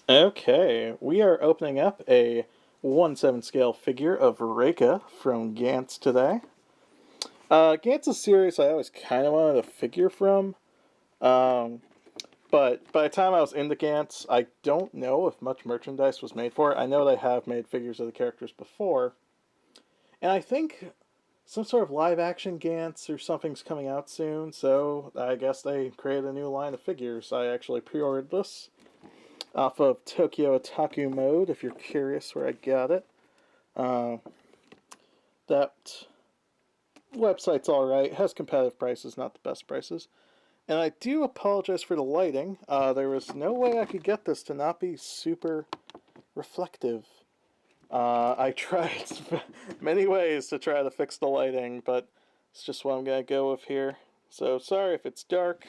Okay, we are opening up a 1/7 scale figure of Reika from Gantz today. Gantz is a series I always kind of wanted a figure from, um, but by the time I was into Gantz, I don't know if much merchandise was made for it. I know they have made figures of the characters before, and I think some sort of live action Gantz or something's coming out soon, so I guess they created a new line of figures. I actually pre ordered this off of Tokyo Otaku Mode if you're curious where I got it. Uh, that website's alright, has competitive prices, not the best prices. And I do apologize for the lighting. There was no way I could get this to not be super reflective. I tried many ways to try to fix the lighting, but it's just what I'm going to go with here. So sorry if it's dark.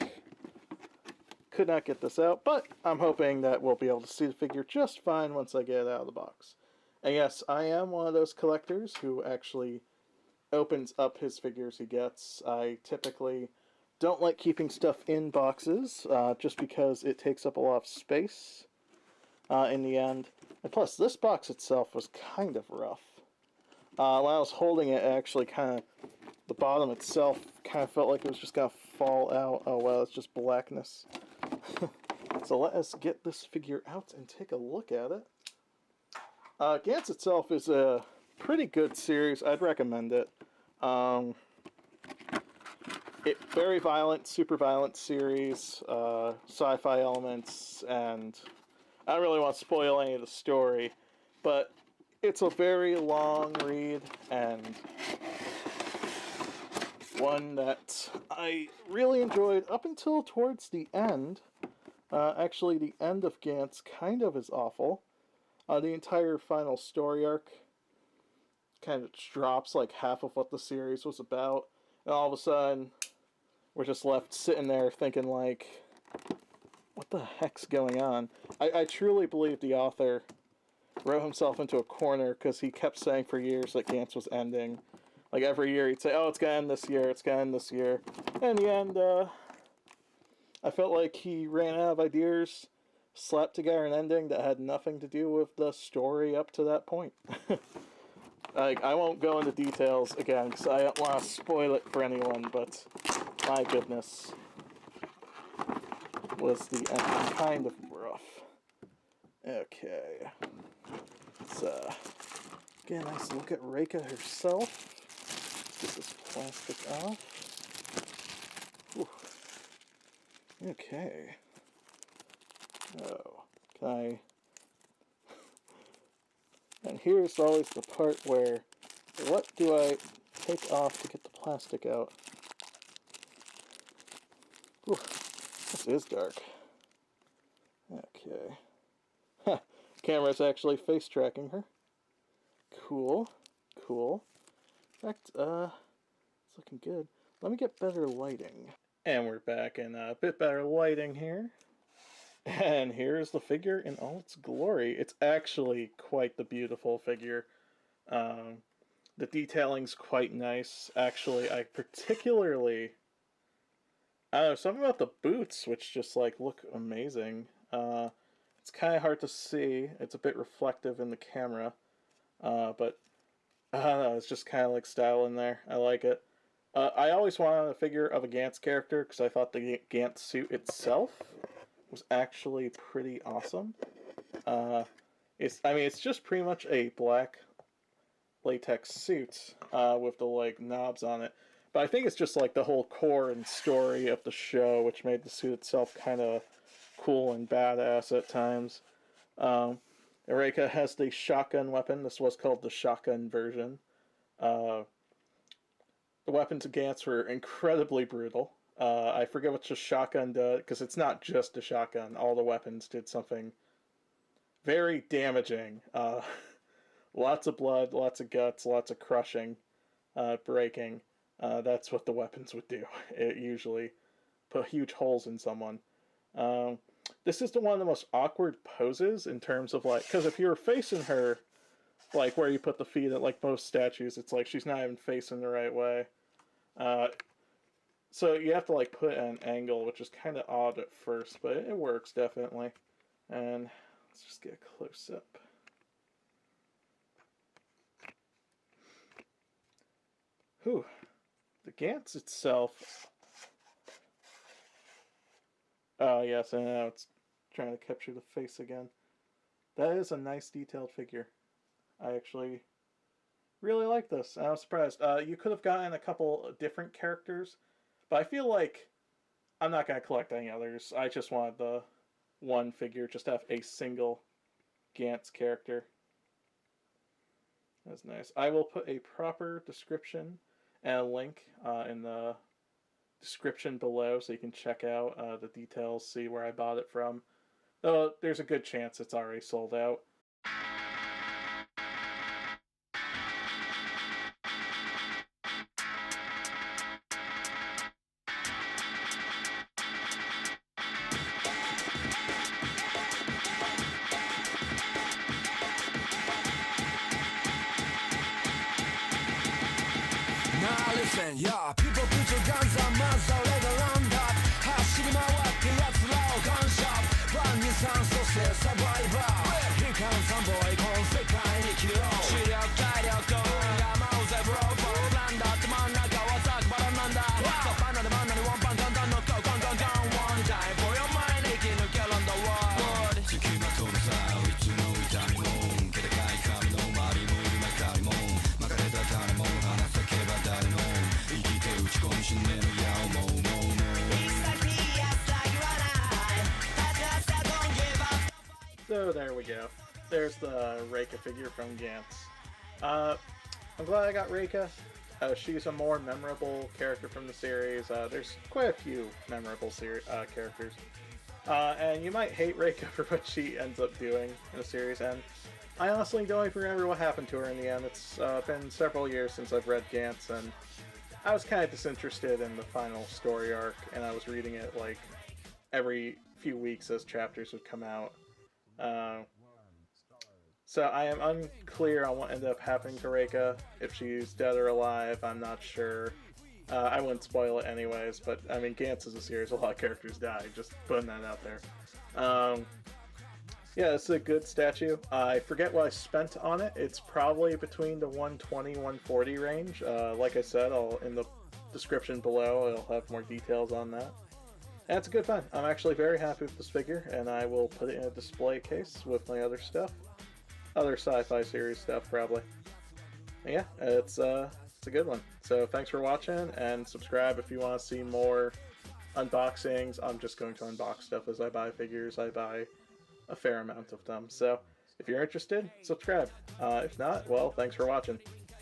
Could not get this out, but I'm hoping that we'll be able to see the figure just fine once I get it out of the box. And yes, I am one of those collectors who actually opens up his figures he gets. I typically don't like keeping stuff in boxes, just because it takes up a lot of space in the end. And plus, this box itself was kind of rough. When I was holding it, actually kind of, the bottom itself kind of felt like it was just going to fall out. Oh well, it's just blackness. So let us get this figure out and take a look at it. Gantz itself is a pretty good series. I'd recommend it. Um, very violent, super violent series, sci-fi elements, and I don't really want to spoil any of the story, but it's a very long read and one that I really enjoyed up until towards the end. Actually, the end of Gantz kind of is awful. The entire final story arc kind of drops like half of what the series was about, and all of a sudden, we're just left sitting there thinking like, what the heck's going on? I truly believe the author wrote himself into a corner because he kept saying for years that Gantz was ending. Like every year he'd say, "Oh, it's gonna end this year. It's gonna end this year." And in the end, I felt like he ran out of ideas, slapped together an ending that had nothing to do with the story up to that point. Like, I won't go into details again because I don't want to spoil it for anyone, but my goodness, was the ending kind of rough. Okay, let's get a nice look at Reika herself. Get this plastic off. Whew. Okay. Oh, can I? And here's always the part where, what do I take off to get the plastic out? Whew. This is dark. Okay. Huh. Camera's actually face tracking her. Cool. Cool. In fact, it's looking good. Let me get better lighting. And we're back in a bit better lighting here. And here's the figure in all its glory. It's actually quite the beautiful figure. Um, the detailing's quite nice. Actually, I don't know, something about the boots which just like look amazing. It's kind of hard to see. It's a bit reflective in the camera, but I don't know. It's just kind of like style in there. I like it. I always wanted a figure of a Gantz character because I thought the Gantz suit itself was actually pretty awesome. Uh, it's just pretty much a black latex suit with the like knobs on it. But I think it's just like the whole core and story of the show, which made the suit itself kind of cool and badass at times. Um, Reika has the shotgun weapon. This was called the shotgun version. Uh, the weapons of Gantz were incredibly brutal. I forget what the shotgun does because it's not just a shotgun. All the weapons did something very damaging. Lots of blood, lots of guts, lots of crushing, breaking. That's what the weapons would do. It usually put huge holes in someone. Um, this is the one of the most awkward poses in terms of like, because if you're facing her, like where you put the feet at like most statues, it's like she's not even facing the right way. Uh, so you have to like put an angle, which is kind of odd at first, but it works definitely. And Let's just get a close-up. Whew. The Gantz itself... Oh, yes, I know. It's trying to capture the face again. That is a nice detailed figure. I actually really like this. I was surprised. You could have gotten a couple different characters, but I feel like I'm not going to collect any others. I just wanted the one figure, just have a single Gantz character. That's nice. I will put a proper description and a link in the description below so you can check out the details, see where I bought it from. Though there's a good chance it's already sold out. Now listen, yeah, people put your guns on us, so let the round up. 走り回って奴らをガンショップ。万人酸素してサバイバー。悲観散歩へこの世界に生きろ。視力体力が舞うぜブローボーランダーって真ん中はザクバラなんだ。ザバナで真ん中にワンパン簡単のゴーゴンゴンゴン One time for your mind 生き抜けるんだワールド。付きまとうさいつの痛みも気高い髪の周りも今髪も巻かれた種も話せけば誰も生きて打ち込み死ねるや思うもう So there we go. There's the Reika figure from Gantz. I'm glad I got Reika. She's a more memorable character from the series. There's quite a few memorable characters. And you might hate Reika for what she ends up doing in the series, and I honestly don't even remember what happened to her in the end. It's been several years since I've read Gantz, and I was kind of disinterested in the final story arc, and I was reading it like every few weeks as chapters would come out. So I am unclear on what ended up happening to Reika. If she's dead or alive, I'm not sure. I wouldn't spoil it anyways, but I mean, Gantz is a series, a lot of characters die, just putting that out there. Yeah, it's a good statue. I forget what I spent on it. It's probably between the 120, 140 range. Like I said, in the description below, I'll have more details on that. And it's a good find. I'm actually very happy with this figure, and I will put it in a display case with my other stuff. Other sci-fi series stuff, probably. And yeah, it's a good one. So thanks for watching, and subscribe if you want to see more unboxings. I'm just going to unbox stuff as I buy figures. I buy a fair amount of them. So if you're interested, subscribe. If not, well, thanks for watching.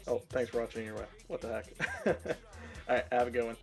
Oh, thanks for watching anyway. What the heck. Alright, have a good one.